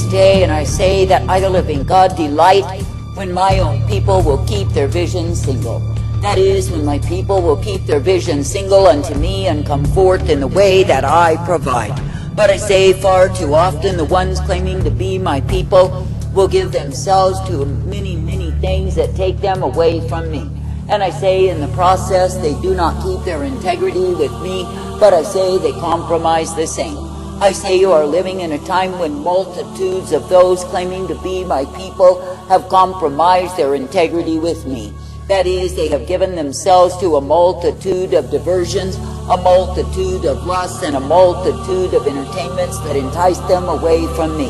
day, and I say that I, the living God, delight when my own people will keep their vision single. That is, when my people will keep their vision single unto me and come forth in the way that I provide. But I say far too often the ones claiming to be my people will give themselves to many, many things that take them away from me. And I say in the process they do not keep their integrity with me, but I say they compromise the same. I say you are living in a time when multitudes of those claiming to be my people have compromised their integrity with me. That is, they have given themselves to a multitude of diversions, a multitude of lusts, and a multitude of entertainments that entice them away from me.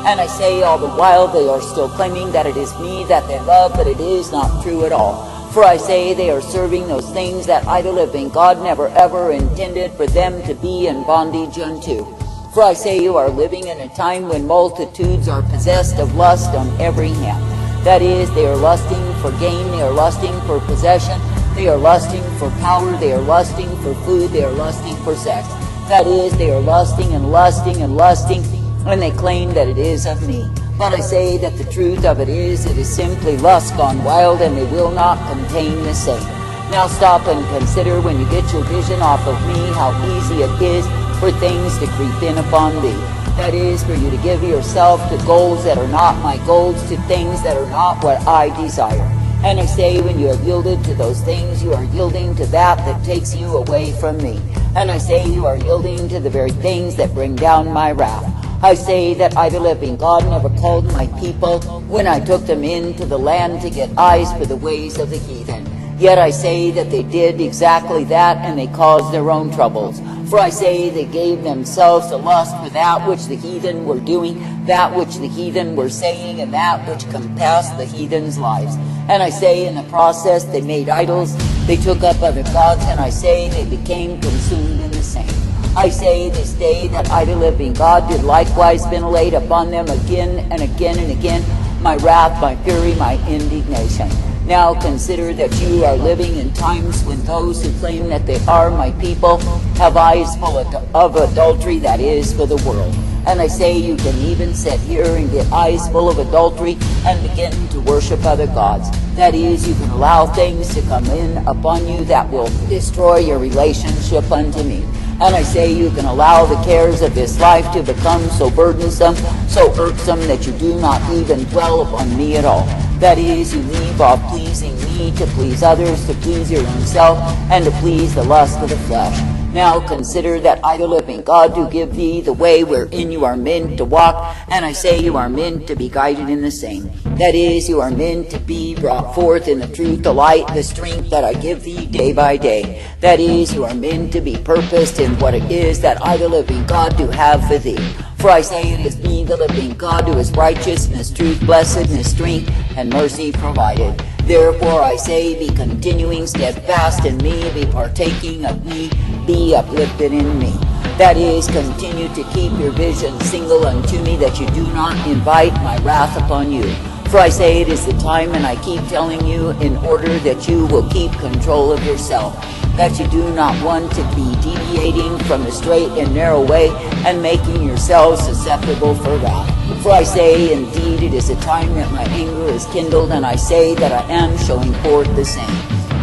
And I say all the while they are still claiming that it is me that they love, but it is not true at all. For I say they are serving those things that I, the living God, never ever intended for them to be in bondage unto. For I say you are living in a time when multitudes are possessed of lust on every hand. That is, they are lusting for gain, they are lusting for possession, they are lusting for power, they are lusting for food, they are lusting for sex. That is, they are lusting and lusting and lusting, and they claim that it is of me. But I say that the truth of it is simply lust gone wild, and they will not contain the same. Now stop and consider when you get your vision off of me how easy it is for things to creep in upon thee. That is, for you to give yourself to goals that are not my goals, to things that are not what I desire. And I say when you have yielded to those things, you are yielding to that that takes you away from me. And I say you are yielding to the very things that bring down my wrath. I say that I, the living God, never called my people when I took them into the land to get eyes for the ways of the heathen. Yet I say that they did exactly that, and they caused their own troubles. For I say they gave themselves to lust for that which the heathen were doing, that which the heathen were saying, and that which compassed the heathen's lives. And I say in the process they made idols, they took up other gods, and I say they became consumed in the same. I say this day that I, the living God, did likewise ventilate upon them again and again and again my wrath, my fury, my indignation. Now consider that you are living in times when those who claim that they are my people have eyes full of adultery, that is, for the world. And I say you can even sit here and get eyes full of adultery and begin to worship other gods. That is, you can allow things to come in upon you that will destroy your relationship unto me. And I say you can allow the cares of this life to become so burdensome, so irksome, that you do not even dwell upon me at all. That is, you leave off pleasing me to please others, to please your own self, and to please the lust of the flesh. Now consider that I, the living God, do give thee the way wherein you are meant to walk, and I say you are meant to be guided in the same. That is, you are meant to be brought forth in the truth, the light, the strength that I give thee day by day. That is, you are meant to be purposed in what it is that I, the living God, do have for thee. For I say it is me, the living God, who is righteousness, truth, blessedness, strength, and mercy provided. Therefore I say, be continuing steadfast in me, be partaking of me, be uplifted in me. That is, continue to keep your vision single unto me, that you do not invite my wrath upon you. For I say it is the time, and I keep telling you, in order that you will keep control of yourself, that you do not want to be deviating from the straight and narrow way and making yourselves susceptible for wrath. For I say, indeed, it is a time that my anger is kindled, and I say that I am showing forth the same.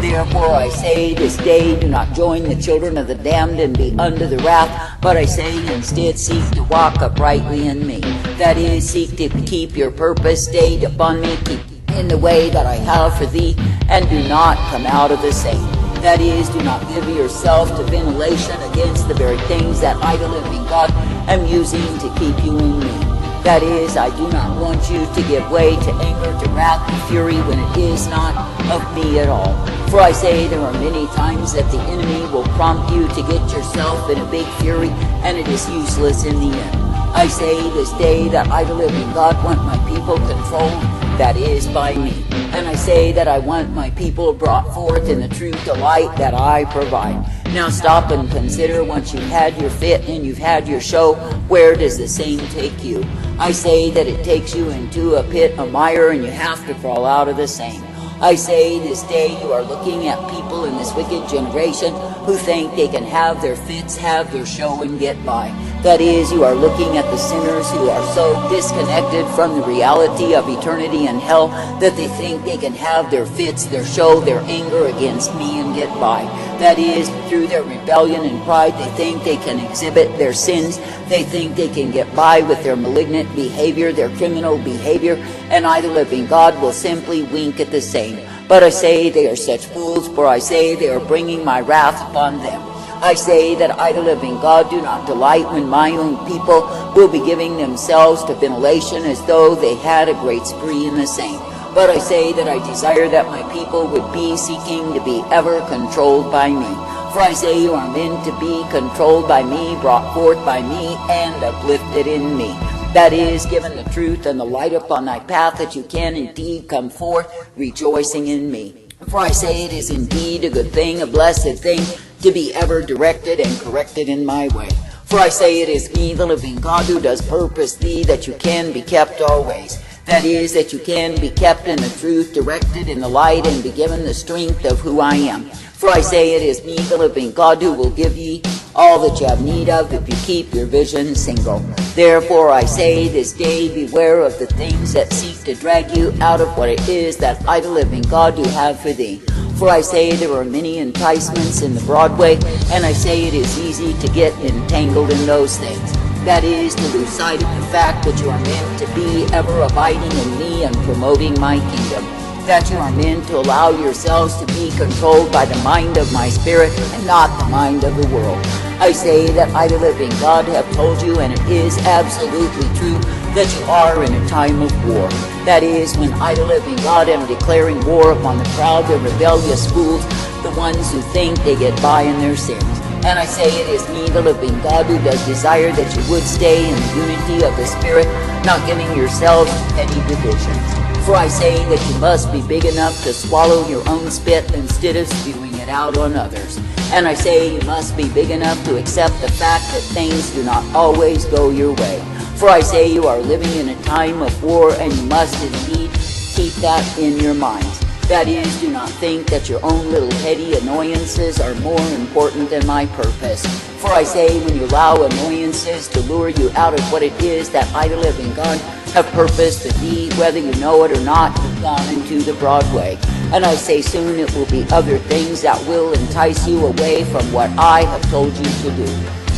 Therefore I say this day, do not join the children of the damned and be under the wrath, but I say instead seek to walk uprightly in me. That is, seek to keep your purpose stayed upon me, keep in the way that I have for thee, and do not come out of the same. That is, do not give yourself to ventilation against the very things that I, the living God, am using to keep you in me. That is, I do not want you to give way to anger, to wrath, and fury when it is not of me at all. For I say there are many times that the enemy will prompt you to get yourself in a big fury, and it is useless in the end. I say this day that I, the living God, want my people controlled, that is, by me. And I say that I want my people brought forth in the truth, the light that I provide. Now stop and consider, once you've had your fit and you've had your show, where does the same take you? I say that it takes you into a pit of mire, and you have to crawl out of the same. I say this day you are looking at people in this wicked generation who think they can have their fits, have their show, and get by. That is, you are looking at the sinners who are so disconnected from the reality of eternity and hell that they think they can have their fits, their show, their anger against me and get by. That is, through their rebellion and pride, they think they can exhibit their sins. They think they can get by with their malignant behavior, their criminal behavior, and I, the living God, will simply wink at the same. But I say they are such fools, for I say they are bringing my wrath upon them. I say that I, the living God, do not delight when my own people will be giving themselves to ventilation as though they had a great spree in the same. But I say that I desire that my people would be seeking to be ever controlled by me. For I say you are meant to be controlled by me, brought forth by me, and uplifted in me. That is, given the truth and the light upon thy path, that you can indeed come forth rejoicing in me. For I say it is indeed a good thing, a blessed thing, to be ever directed and corrected in my way. For I say it is me, the living God, who does purpose thee, that you can be kept always. That is, that you can be kept in the truth, directed in the light, and be given the strength of who I am. For I say it is me, the living God, who will give ye all that you have need of if you keep your vision single. Therefore I say this day, beware of the things that seek to drag you out of what it is that I, the living God, do have for thee. For I say there are many enticements in the broad way, and I say it is easy to get entangled in those things. That is, to lose sight of the fact that you are meant to be ever abiding in me and promoting my kingdom. That you are meant to allow yourselves to be controlled by the mind of my spirit and not the mind of the world. I say that I, the living God, have told you, and it is absolutely true, that you are in a time of war. That is, when I, the living God, am declaring war upon the proud, the rebellious fools, the ones who think they get by in their sins. And I say it is me, the living God, who does desire that you would stay in the unity of the Spirit, not giving yourselves petty divisions. For I say that you must be big enough to swallow your own spit instead of spewing it out on others. And I say you must be big enough to accept the fact that things do not always go your way. For I say you are living in a time of war, and you must indeed keep that in your minds. That is, do not think that your own little petty annoyances are more important than my purpose. For I say, when you allow annoyances to lure you out of what it is that I, the living God, have purposed for thee, whether you know it or not, you've gone into the broad way. And I say soon it will be other things that will entice you away from what I have told you to do.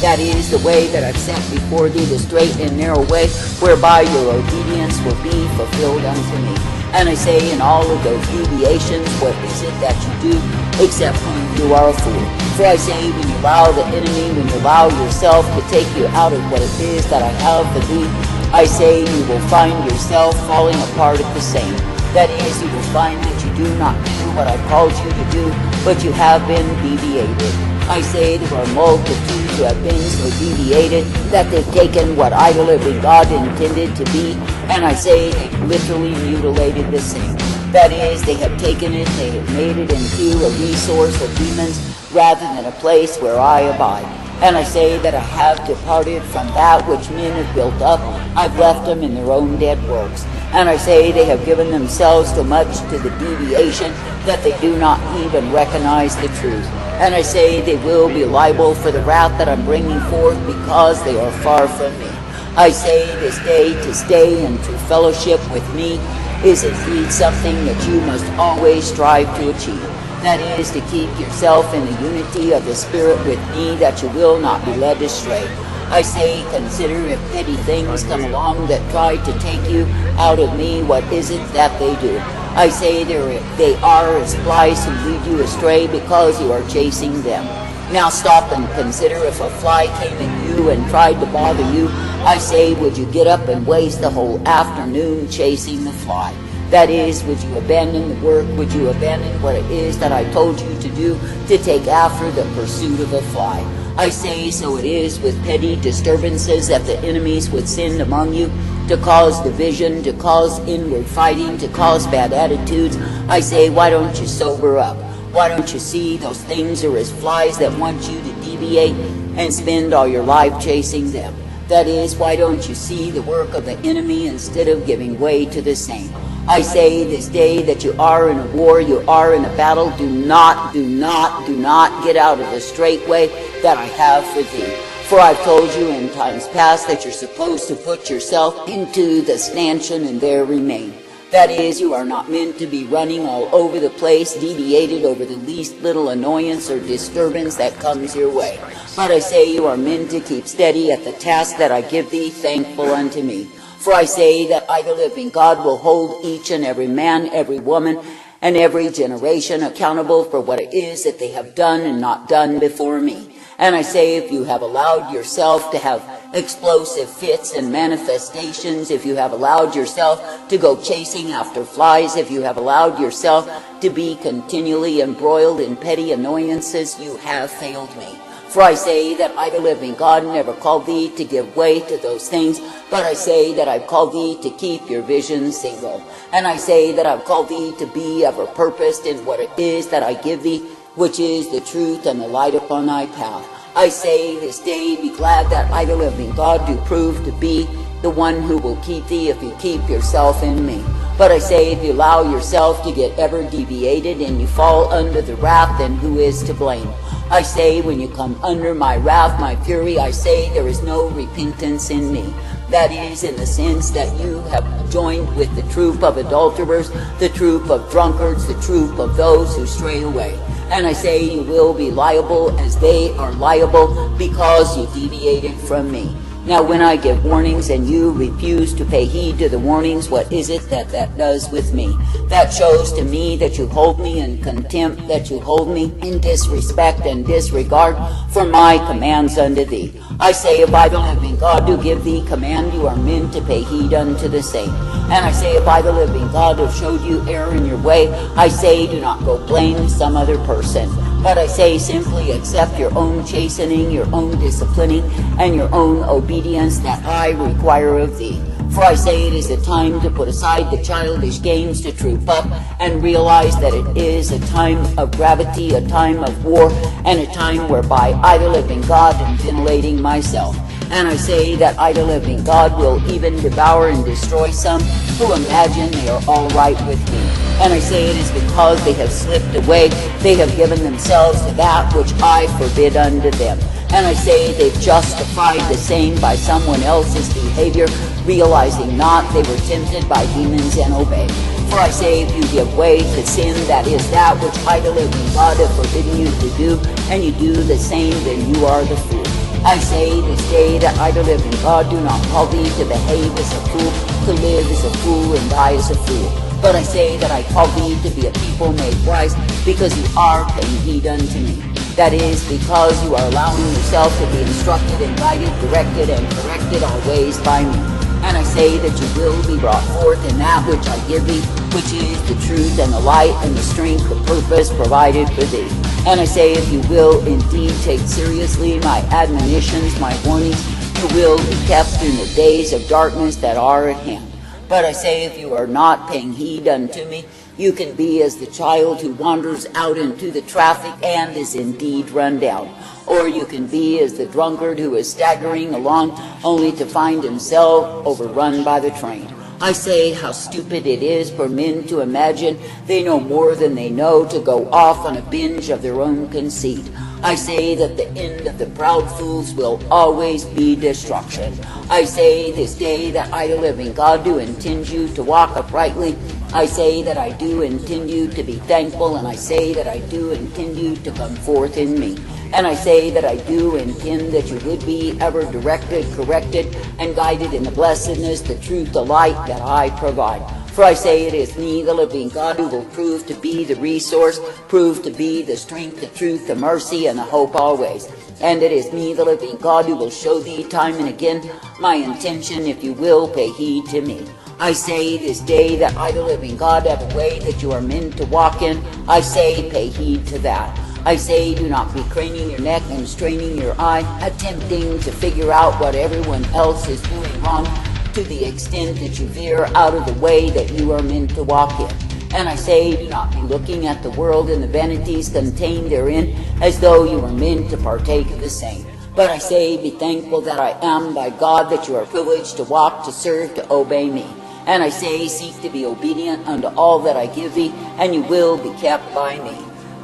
That is, the way that I've set before thee, the straight and narrow way, whereby your obedience will be fulfilled unto me. And I say, in all of those deviations, what is it that you do, except when you are a fool? For I say, when you allow the enemy, when you allow yourself to take you out of what it is that I have for thee, I say you will find yourself falling apart at the same. That is, you will find that you do not do what I called you to do, but you have been deviated. I say there are multitudes who have been so deviated that they've taken what I, the living God, intended to be, and I say they've literally mutilated the same. That is, they have taken it, they have made it into a resource of demons rather than a place where I abide. And I say that I have departed from that which men have built up. I've left them in their own dead works. And I say they have given themselves so much to the deviation that they do not even recognize the truth. And I say they will be liable for the wrath that I'm bringing forth because they are far from me. I say this day to stay in true fellowship with me is indeed something that you must always strive to achieve. That is, to keep yourself in the unity of the Spirit with me, that you will not be led astray. I say, consider if petty things come along that try to take you out of me, what is it that they do? I say they are as flies who lead you astray because you are chasing them. Now stop and consider if a fly came at you and tried to bother you. I say, would you get up and waste the whole afternoon chasing the fly? That is, would you abandon the work? Would you abandon what it is that I told you to do to take after the pursuit of a fly? I say, so it is with petty disturbances that the enemies would send among you to cause division, to cause inward fighting, to cause bad attitudes. I say, why don't you sober up? Why don't you see those things are as flies that want you to deviate and spend all your life chasing them? That is, why don't you see the work of the enemy instead of giving way to the same? I say this day that you are in a war, you are in a battle. Do not get out of the straight way that I have for thee. For I've told you in times past that you're supposed to put yourself into the stanchion and there remain. That is, you are not meant to be running all over the place, deviated over the least little annoyance or disturbance that comes your way. But I say you are meant to keep steady at the task that I give thee, thankful unto me. For I say that I, the living God, will hold each and every man, every woman, and every generation accountable for what it is that they have done and not done before me. And I say, if you have allowed yourself to have explosive fits and manifestations, if you have allowed yourself to go chasing after flies, if you have allowed yourself to be continually embroiled in petty annoyances, you have failed me. For I say that I, the living God, never called thee to give way to those things, but I say that I've called thee to keep your vision single. And I say that I've called thee to be ever purposed in what it is that I give thee, which is the truth and the light upon thy path. I say this day, be glad that I, the living God, do prove to be the one who will keep thee if you keep yourself in me. But I say, if you allow yourself to get ever deviated and you fall under the wrath, then who is to blame? I say, when you come under my wrath, my fury, I say there is no repentance in me. That is, in the sense that you have joined with the troop of adulterers, the troop of drunkards, the troop of those who stray away. And I say you will be liable as they are liable because you deviated from me. Now when I give warnings and you refuse to pay heed to the warnings, what is it that does with me? That shows to me that you hold me in contempt, that you hold me in disrespect and disregard for my commands unto thee. I say, if I, the living God, do give thee command, you are meant to pay heed unto the same. And I say, if I, the living God, have showed you error in your way, I say, do not go blame some other person. But I say, simply accept your own chastening, your own disciplining, and your own obedience that I require of thee. For I say it is a time to put aside the childish games, to troop up and realize that it is a time of gravity, a time of war, and a time whereby I, the living God, am ventilating myself. And I say that I, the living God, will even devour and destroy some who imagine they are all right with me. And I say it is because they have slipped away, they have given themselves to that which I forbid unto them. And I say they've justified the same by someone else's behavior, realizing not they were tempted by demons and obeyed. For I say, if you give way to sin, that is that which I, the living God, have forbidden you to do, and you do the same, then you are the fool. I say this day that I, the living God, do not call thee to behave as a fool, to live as a fool, and die as a fool. But I say that I call thee to be a people made wise, because you are paying heed unto me. That is, because you are allowing yourself to be instructed and guided, directed, and corrected always by me. And I say that you will be brought forth in that which I give thee, which is the truth and the light and the strength, the purpose provided for thee. And I say, if you will indeed take seriously my admonitions, my warnings, you will be kept in the days of darkness that are at hand. But I say, if you are not paying heed unto me, you can be as the child who wanders out into the traffic and is indeed run down. Or you can be as the drunkard who is staggering along only to find himself overrun by the train. I say how stupid it is for men to imagine they know more than they know, to go off on a binge of their own conceit. I say that the end of the proud fools will always be destruction. I say this day that I, the living God, do intend you to walk uprightly. I say that I do intend you to be thankful, and I say that I do intend you to come forth in me. And I say that I do intend that you would be ever directed, corrected, and guided in the blessedness, the truth, the light that I provide. For I say it is me, the living God, who will prove to be the resource, prove to be the strength, the truth, the mercy, and the hope always. And it is me, the living God, who will show thee time and again my intention, if you will pay heed to me. I say this day that I, the living God, have a way that you are meant to walk in. I say pay heed to that. I say do not be craning your neck and straining your eye, attempting to figure out what everyone else is doing wrong, to the extent that you veer out of the way that you are meant to walk in. And I say, do not be looking at the world and the vanities contained therein, as though you were meant to partake of the same. But I say, be thankful that I am by God, that you are privileged to walk, to serve, to obey me. And I say, seek to be obedient unto all that I give thee, and you will be kept by me.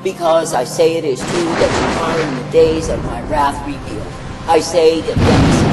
Because I say it is true that you are in the days of my wrath revealed. I say that them